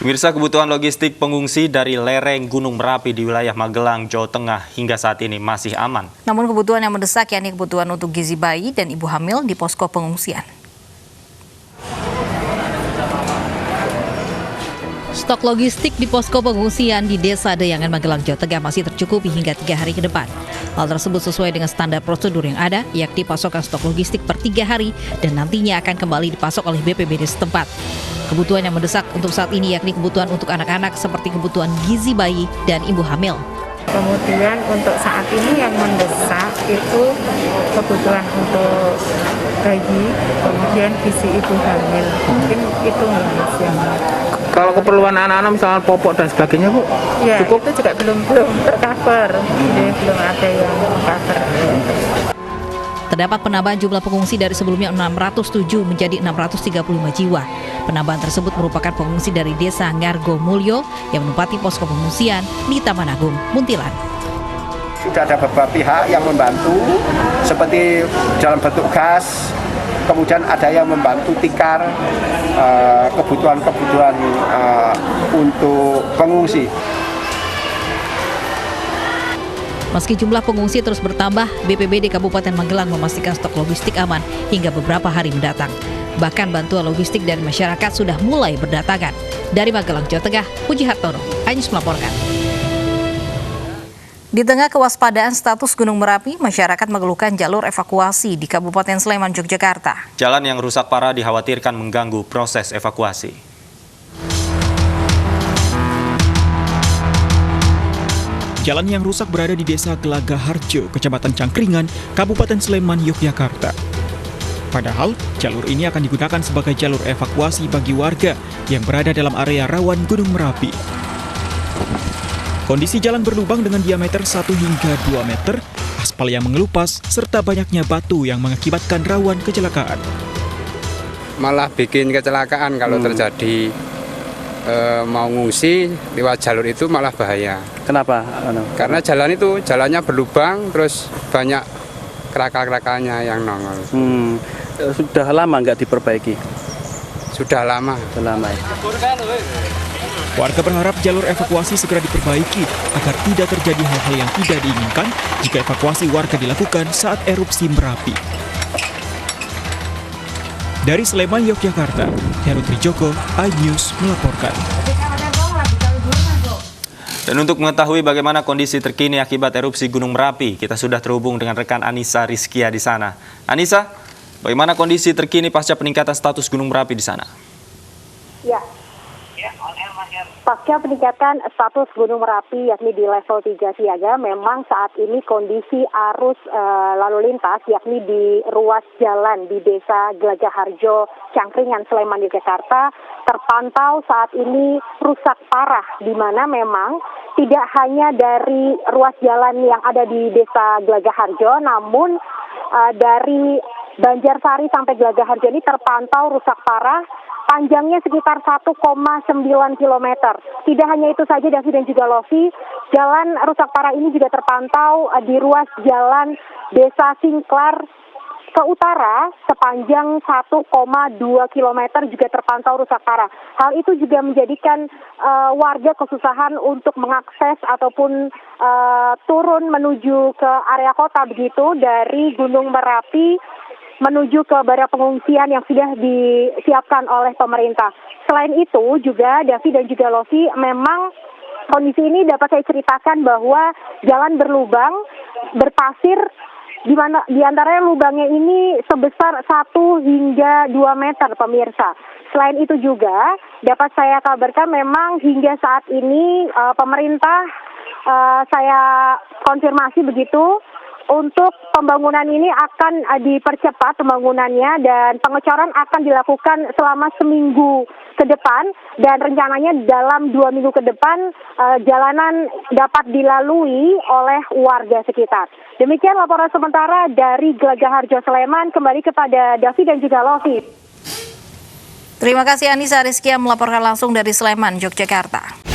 Pemirsa, kebutuhan logistik pengungsi dari lereng Gunung Merapi di wilayah Magelang, Jawa Tengah hingga saat ini masih aman. Namun kebutuhan yang mendesak yakni kebutuhan untuk gizi bayi dan ibu hamil di posko pengungsian. Stok logistik di posko pengungsian di Desa Deyangan, Magelang, Jawa Tengah masih tercukupi hingga 3 hari ke depan. Hal tersebut sesuai dengan standar prosedur yang ada, yakni pasokan stok logistik per 3 hari dan nantinya akan kembali dipasok oleh BPBD setempat. Kebutuhan yang mendesak untuk saat ini yakni kebutuhan untuk anak-anak seperti kebutuhan gizi bayi dan ibu hamil. Kemudian untuk saat ini yang mendesak itu kebutuhan untuk bayi, kemudian gizi ibu hamil. Mungkin itu yang kalau keperluan anak-anak misalnya popok dan sebagainya, Bu, ya, cukup? Itu juga belum tercover, jadi belum ada yang cover. Terdapat penambahan jumlah pengungsi dari sebelumnya 607 menjadi 635 jiwa. Penambahan tersebut merupakan pengungsi dari Desa Ngargo Mulyo yang menempati posko pengungsian di Taman Agung, Muntilan. Sudah ada beberapa pihak yang membantu, seperti dalam bentuk gas, kemudian ada yang membantu tikar, kebutuhan-kebutuhan untuk pengungsi. Meski jumlah pengungsi terus bertambah, BPBD Kabupaten Magelang memastikan stok logistik aman hingga beberapa hari mendatang. Bahkan bantuan logistik dari masyarakat sudah mulai berdatangan. Dari Magelang, Jawa Tengah, Puji Hartono, Anyus melaporkan. Di tengah kewaspadaan status Gunung Merapi, masyarakat mengeluhkan jalur evakuasi di Kabupaten Sleman, Yogyakarta. Jalan yang rusak parah dikhawatirkan mengganggu proses evakuasi. Jalan yang rusak berada di Desa Gelaga Harjo, Kecamatan Cangkringan, Kabupaten Sleman, Yogyakarta. Padahal, jalur ini akan digunakan sebagai jalur evakuasi bagi warga yang berada dalam area rawan Gunung Merapi. Kondisi jalan berlubang dengan diameter 1 hingga 2 meter, aspal yang mengelupas, serta banyaknya batu yang mengakibatkan rawan kecelakaan. Malah bikin kecelakaan kalau terjadi mau ngungsi lewat jalur itu malah bahaya. Kenapa? Karena jalannya berlubang, terus banyak kerakal-kerakalnya yang nongol. Sudah lama nggak diperbaiki? Sudah lama. Ya. Warga berharap jalur evakuasi segera diperbaiki agar tidak terjadi hal-hal yang tidak diinginkan jika evakuasi warga dilakukan saat erupsi Merapi. Dari Sleman, Yogyakarta, Heru Trijoko, iNews melaporkan. Dan untuk mengetahui bagaimana kondisi terkini akibat erupsi Gunung Merapi, kita sudah terhubung dengan rekan Anissa Rizkia di sana. Anissa, bagaimana kondisi terkini pasca peningkatan status Gunung Merapi di sana? Ya. Pasca peningkatan status Gunung Merapi yakni di level 3 siaga, memang saat ini kondisi arus lalu lintas yakni di ruas jalan di Desa Gelaga Harjo, Cangkringan, Sleman, Yogyakarta terpantau saat ini rusak parah, di mana memang tidak hanya dari ruas jalan yang ada di Desa Gelaga Harjo, namun dari Banjarsari sampai Gelaga Harjo ini terpantau rusak parah. Panjangnya sekitar 1,9 km. Tidak hanya itu saja, Davi dan juga Lovi, jalan rusak parah ini juga terpantau di ruas jalan Desa Singklar ke utara sepanjang 1,2 km juga terpantau rusak parah. Hal itu juga menjadikan warga kesusahan untuk mengakses ataupun turun menuju ke area kota begitu dari Gunung Merapi menuju ke bara pengungsian yang sudah disiapkan oleh pemerintah. Selain itu juga Davi dan juga Lovi, memang kondisi ini dapat saya ceritakan bahwa jalan berlubang, berpasir, di mana di antaranya lubangnya ini sebesar 1 hingga 2 meter, pemirsa. Selain itu juga dapat saya kabarkan memang hingga saat ini pemerintah saya konfirmasi begitu, untuk pembangunan ini akan dipercepat pembangunannya dan pengecoran akan dilakukan selama seminggu ke depan dan rencananya dalam 2 minggu ke depan jalanan dapat dilalui oleh warga sekitar. Demikian laporan sementara dari Gelaga Harjo, Sleman. Kembali kepada Davi dan juga Lovi. Terima kasih Anissa Rizkia melaporkan langsung dari Sleman, Yogyakarta.